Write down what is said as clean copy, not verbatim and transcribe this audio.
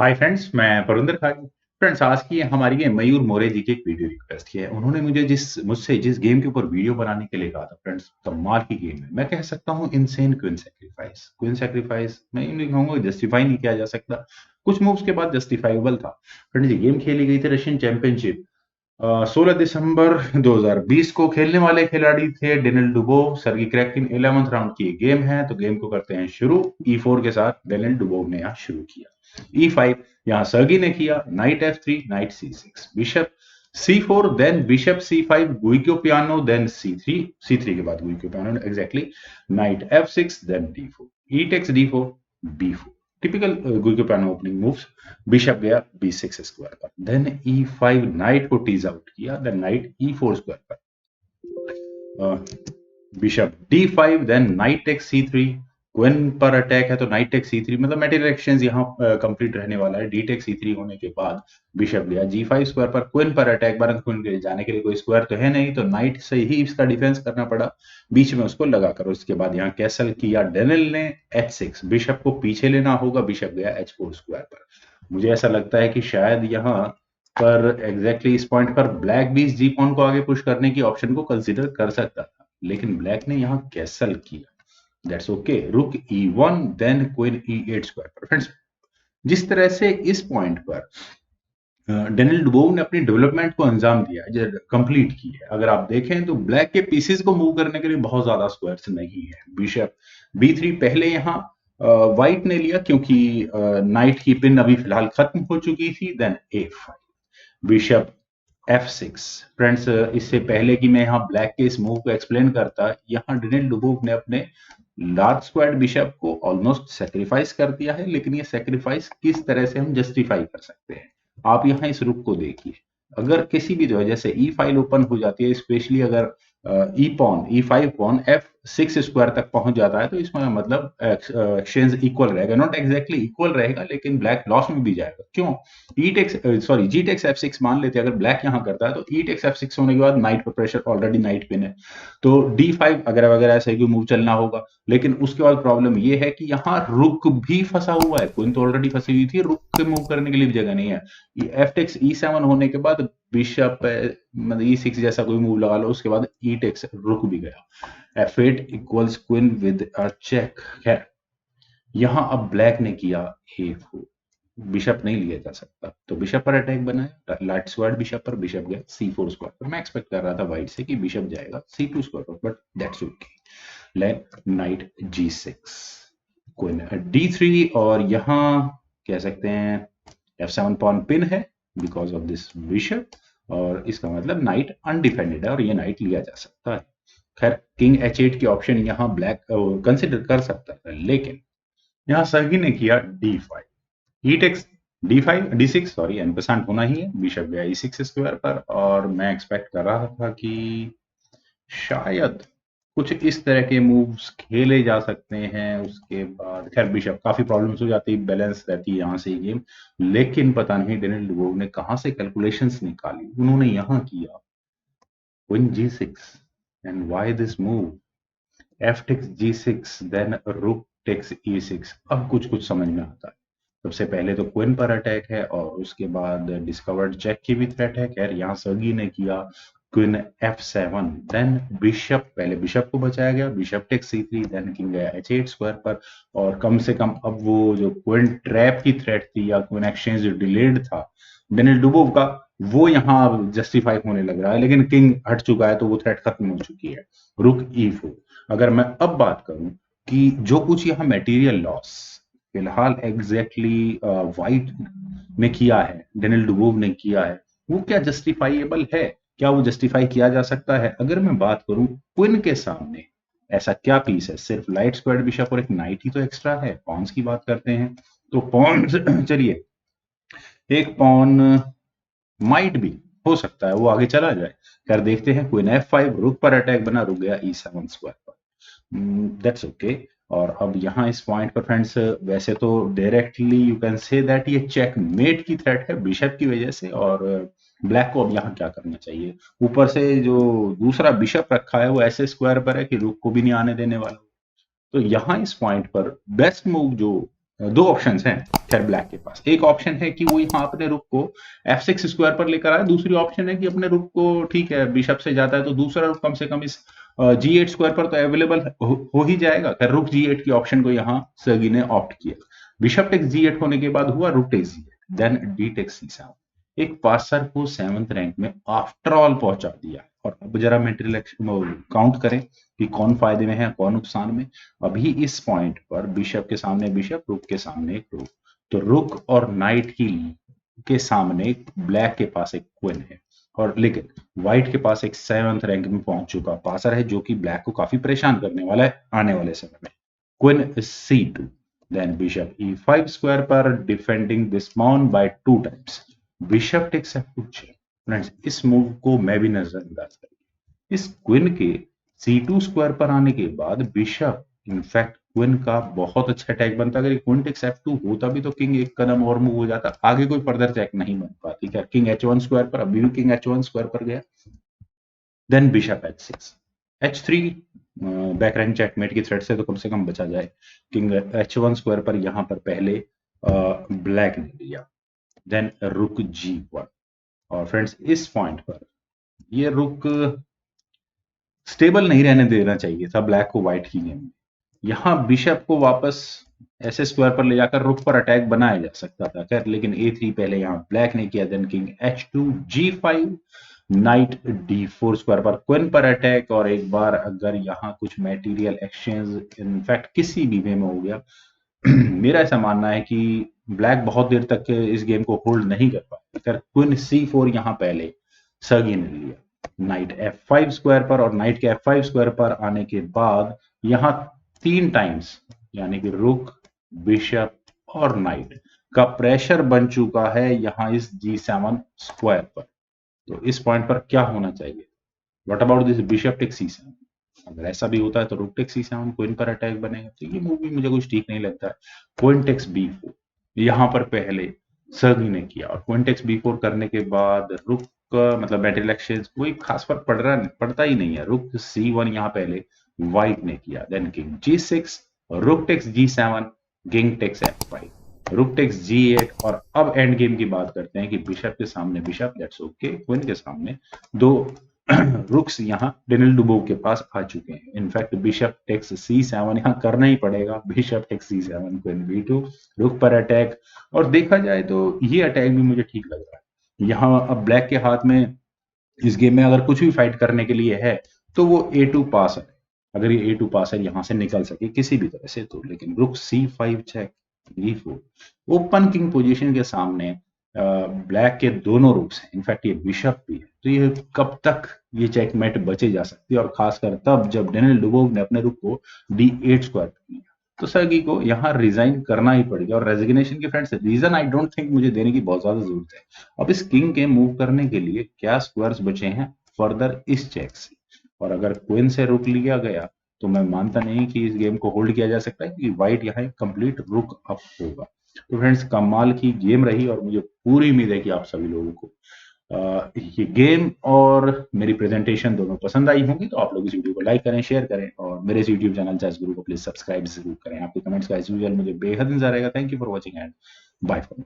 Hi friends, मैं परिंदर खागी। Friends, आज की हमारी ये मयूर मोरे जी की एक वीडियो रिक्वेस्ट की है। उन्होंने मुझसे जिस गेम के ऊपर वीडियो बनाने के लिए कहा था फ्रेंड्स, कमाल की गेम है। मैं कह सकता हूँ इनसेन क्वीन सैक्रिफाइस मैं इन कहूंगा जस्टिफाई नहीं किया जा सकता। कुछ मूव्स के बाद जस्टिफाइबल था। फ्रेंड्स, ये गेम खेली गई थी रशियन चैंपियनशिप 16 दिसंबर 2020 को। खेलने वाले खिलाड़ी थे डेनिल डुबोव, सर्गी क्रैकिन। 11th राउंड की गेम है, तो गेम को करते हैं शुरू। E4 के साथ डेनिल डुबोव ने यहाँ शुरू किया। E5 यहाँ सर्गी ने किया। Knight F3, knight C6, bishop C4, then bishop C5, Giuoco piano, then C3 के बाद Giuoco piano exactly. Knight F6, then D4, E takes D4, B4, typical Giuoco piano opening moves. Bishop गया B6 square पर, then E5, knight को tease out किया, then knight E4 square पर, bishop D5, then knight takes C3। Queen पर attack है तो night takes C3, मतलब material exchange यहाँ कंप्लीट रहने वाला है। D टेक्स C3 होने के बाद बिशप गया G5 स्क्वायर पर। क्वीन पर अटैक, बरंग क्वीन के जाने के लिए कोई स्क्वायर तो है नहीं, तो नाइट से ही इसका डिफेंस करना पड़ा, बीच में उसको लगाकर। उसके बाद यहाँ कैसल किया डेनिल ने H6, बिशप को पीछे लेना होगा। बिशप गया H4 स्क्वायर पर। मुझे ऐसा लगता है कि शायद यहाँ पर एग्जैक्टली इस पॉइंट पर ब्लैक भी इस जी पॉन को आगे पुश करने की ऑप्शन को कंसीडर कर सकता था, लेकिन ब्लैक ने यहाँ कैसल किया। That's okay. रुक E1, देन क्वीन E8 स्क्वायर पर। फ्रेंड्स, जिस तरह से इस पॉइंट पर डेनिल डुबोव ने अपनी डेवलपमेंट को अंजाम दिया है, कंप्लीट की है, अगर आप देखें तो ब्लैक के पीसेस को मूव करने के लिए बहुत ज्यादा स्क्वायर्स नहीं है। बिशप B3 पहले यहाँ व्हाइट ने लिया, क्योंकि नाइट की पिन अभी फिलहाल खत्म हो चुकी थी। Then A5, bishop F6। Friends, इससे पहले कि मैं यहाँ ब्लैक के इस मूव को एक्सप्लेन करता, यहाँ डेनिल डुबोव ने अपने लार्ज स्क्वायर बिशप को ऑलमोस्ट सेक्रीफाइस कर दिया है, लेकिन ये सेक्रीफाइस किस तरह से हम जस्टिफाई कर सकते हैं। आप यहाँ इस रुक को देखिए, अगर किसी भी वजह से ई फाइल ओपन हो जाती है, स्पेशली अगर E5 पॉन F6 स्क्वायर तक पहुंच जाता है, तो इसमें मतलब एक्सचेंज इक्वल रहेगा, नॉट एग्जैक्टली इक्वल रहेगा, लेकिन ब्लैक लॉस में भी जाएगा। क्यों? जी टेक्स F6 मान लेते हैं, अगर ब्लैक यहाँ करता है तो E टेक्स F6 होने के बाद नाइट पर प्रेशर, ऑलरेडी नाइट पिन है, तो D5 वगैरह वगैरह ऐसे ही मूव चलना होगा। लेकिन उसके बाद प्रॉब्लम ये है कि यहाँ रुक भी फंसा हुआ है, क्वीन तो ऑलरेडी फंसी हुई थी, रुक के मूव करने के लिए भी जगह नहीं है। F टेक्स E7 होने के बाद बिशप मतलब E6 जैसा कोई मूव लगा लो, उसके बाद E टेक्स, रुक भी गया। F8 equals queen with a check. खैर, यहां अब ब्लैक ने किया A4, बिशप नहीं लिया जा सकता, तो बिशप पर अटैक बनाया, लाइट स्क्वायर बिशप पर, बिशप गया C4 स्क्वायर पर। मैं एक्सपेक्ट कर रहा था व्हाइट से कि बिशप जाएगा C2 स्क्वायर पर, but that's okay. Let knight G6, queen D3, और यहां कह सकते हैं F7 पॉन पिन है बिकॉज ऑफ दिस बिशप, और इसका मतलब नाइट अनडिफेंडेड है और ये नाइट लिया जा सकता है। खैर, किंग H8 की ऑप्शन यहाँ ब्लैक कंसिडर कर सकता है, लेकिन यहाँ सर्गी ने किया D5, ई टेक्स D6, सॉरी, एम्परसैंड होना ही है। बिशप गया E6 स्क्वायर पर, और मैं एक्सपेक्ट कर रहा था कि शायद कुछ इस तरह के मूव्स खेले जा सकते हैं। उसके बाद खैर बिशप, काफी प्रॉब्लम्स हो जाती है, बैलेंस रहती है यहाँ से गेम। लेकिन पता नहीं डेनिल डुबोव ने कहां से कैलकुलेशंस निकाली, उन्होंने यहाँ किया queen G6, and why this move, F takes G6, then rook takes E6। अब कुछ कुछ समझ में आता है। सबसे पहले तो क्वीन पर अटैक है, और उसके बाद डिस्कवर्ड चेक की भी थ्रेट है। खैर, यहाँ सर्गी ने किया क्वीन F7, देन बिशप, पहले बिशप को बचाया गया, bishop takes C3, then king गया H8 स्क्वायर पर। और कम से कम अब वो जो क्वीन ट्रैप की थ्रेट थी, या क्वीन एक्सचेंज जो डिलेड था डेनिल डुबोव का, वो यहाँ जस्टिफाई होने लग रहा है। लेकिन किंग हट चुका है, तो वो थ्रेट खत्म हो चुकी है। रुक E4। अगर मैं अब बात करूं कि जो कुछ यहाँ मटेरियल लॉस फिलहाल एग्जैक्टली व्हाइट ने किया है, डेनिल डुबोव ने किया है, वो क्या जस्टिफाइएबल है? क्या वो जस्टिफाई किया जा सकता है? अगर मैं बात करूं क्वीन के सामने ऐसा क्या पीस है, सिर्फ लाइट स्क्वायर बिशप और एक नाइट ही तो एक्स्ट्रा है। पॉन्स की बात करते हैं तो पॉन्स चलिए, एक पॉन माइट भी हो सकता है वो आगे चला जाए। कर देखते हैं, क्वीन F5, रुक पर अटैक बना, रुक गया E7 स्क्वायर पर। That's okay. और अब यहाँ इस पॉइंट पर फ्रेंड्स, वैसे तो directly you can say that ये चेकमेट की थ्रेट है बिशप की वजह से, और ब्लैक को अब यहाँ क्या करना चाहिए? ऊपर से जो दूसरा बिशप रखा है वो ऐसे स्क्वायर पर है कि रुक को भी नहीं आने देने वाला। तो यहाँ इस पॉइंट पर बेस्ट मूव जो दो ऑप्शंस हैं खैर ब्लैक के पास। एक ऑप्शन है कि वो यहाँ अपने रुक को F6 स्क्वायर पर लेकर आए, दूसरी ऑप्शन है कि अपने रुक को, ठीक है बिशप से जाता है तो दूसरा रुक कम से कम इस G8 स्क्वायर पर तो अवेलेबल हो ही जाएगा। खैर रुक G8 की ऑप्शन को यहाँ सर्गी ने ऑप्ट किया। बिशप टेक्स G8 होने के बाद हुआ rook takes G8, then D takes C7। एक पासर को 7th रैंक में आफ्टर ऑल पहुंचा दिया। और अब जरा मेटेरियल काउंट करें कि कौन फायदे में है कौन नुकसान में। अभी इस पॉइंट पर बिशप के सामने बिशप, रुक के सामने एक रुक, तो रुक और नाइट की के सामने ब्लैक के पास एक क्वीन है, और लेकिन व्हाइट के पास एक 7th रैंक में पहुंच चुका पासर है जो कि ब्लैक को काफी परेशान करने वाला है आने वाले समय में। Queen C2, then bishop E5 square पर defending this pawn by 2 times. Bishop takes F2 check. Friends इस मूव को मैं भी नजरअंदाज करूंगा। इस क्वीन के C2 स्क्वायर पर आने के बाद बिशप इनफैक्ट क्वीन का बहुत अच्छा अटैक बनता। अगर क्वीन टेक्स F2 होता भी तो किंग एक कदम और मूव हो जाता, आगे कोई फर्दर चेक नहीं बन पाती। क्या किंग H1 स्क्वायर पर, अभी भी किंग H1 स्क्वायर पर गया। Then bishop H6, H3 back rank checkmate की थ्रेट से तो कम से कम बचा जाए। किंग H1 स्क्वायर पर यहां पर पहले ब्लैक ने लिया, देन रुक G1। और फ्रेंड्स इस पॉइंट पर ये रुक स्टेबल नहीं रहने देना चाहिए था ब्लैक को व्हाइट की गेम में। यहाँ बिशप को वापस ऐसे स्क्वायर पर ले जाकर रुक पर अटैक बनाया जा सकता था खैर, लेकिन A3 पहले यहाँ ब्लैक ने किया, then king H2 G5, knight D4 square पर क्वीन पर अटैक। और एक बार अगर यहाँ कुछ मटेरियल एक्सचेंज इनफैक्ट किसी भी वे में हो गया मेरा ऐसा मानना है कि ब्लैक बहुत देर तक इस गेम को होल्ड नहीं कर पाया। अगर क्वीन C4 यहाँ पहले सर्गी ने लिया, नाइट F5 स्क्वायर पर, और नाइट के F5 स्क्वायर पर आने के बाद यहाँ 3 टाइम्स यानी कि रुक, बिशप और नाइट का प्रेशर बन चुका है यहाँ इस G7 स्क्वायर पर। तो इस पॉइंट पर क्या होना चाहिए? What about this bishop takes C7? अगर ऐसा भी होता है तो रुक टेक्स C7 क्वीन पर अटैक बनेगा, तो ये मूव भी मुझे कुछ ठीक नहीं लगता है। क्वीन टेक्स B4 यहाँ पर पहले सर्गी ने किया, और क्वीन टेक्स B4 करने के बाद रुक मतलब मटेरियल एक्सचेंज कोई खास फर्क पड़ता ही नहीं है। रुक C1 यहाँ पहले व्हाइट ने किया, then king G6, rook takes G7, king takes F5, rook takes G8। और अब एंड गेम की बात करते हैं कि बिशप के सामने बिशप, दैट्स ओके, क्वीन के सामने दो रुक्स यहाँ डेनियल डुबोव के पास आ चुके हैं। इनफैक्ट बिशप टेक्स C7 यहाँ करना ही पड़ेगा, bishop takes C7, queen B2, रुक पर अटैक। और देखा जाए तो ये अटैक भी मुझे ठीक लग रहा है। यहाँ अब ब्लैक के हाथ में इस गेम में अगर कुछ भी फाइट करने के लिए है तो वो A2 पास है, अगर ये A2 पास है यहाँ से निकल सके किसी भी तरह से तो। लेकिन रुक C5 check, D4, open king position के सामने ब्लैक के दोनों रुक्स हैं, इनफैक्ट ये बिशप भी है, तो ये कब तक ये चेकमेट बचे जा सकती है। और खासकर तब जब डेनियल डुबोव ने अपने रुक को D8 स्क्वायर पर लिया, तो सर्गी को यहाँ रिजाइन करना ही पड़ेगा। और रेजिग्नेशन की friends reason I don't think मुझे देने की बहुत ज्यादा जरूरत है। अब इस किंग के मूव करने के लिए क्या स्क्वायर्स बचे हैं फर्दर इस चेक से, और अगर क्वीन से रुक लिया गया तो मैं मानता नहीं कि इस गेम को होल्ड किया जा सकता है, क्योंकि व्हाइट यहाँ कंप्लीट रुक अप होगा। तो फ्रेंड्स कमाल की गेम रही, और मुझे पूरी उम्मीद है कि आप सभी लोगों को ये गेम और मेरी प्रेजेंटेशन दोनों पसंद आई होंगी। तो आप लोग इस वीडियो को लाइक करें, शेयर करें, और मेरे इस यूट्यूब चैनल चेस गुरु को प्लीज सब्सक्राइब जरूर करें। आपके कमेंट्स का एज यूजुअल मुझे बेहद इंतजार रहेगा। Thank you for watching and bye for.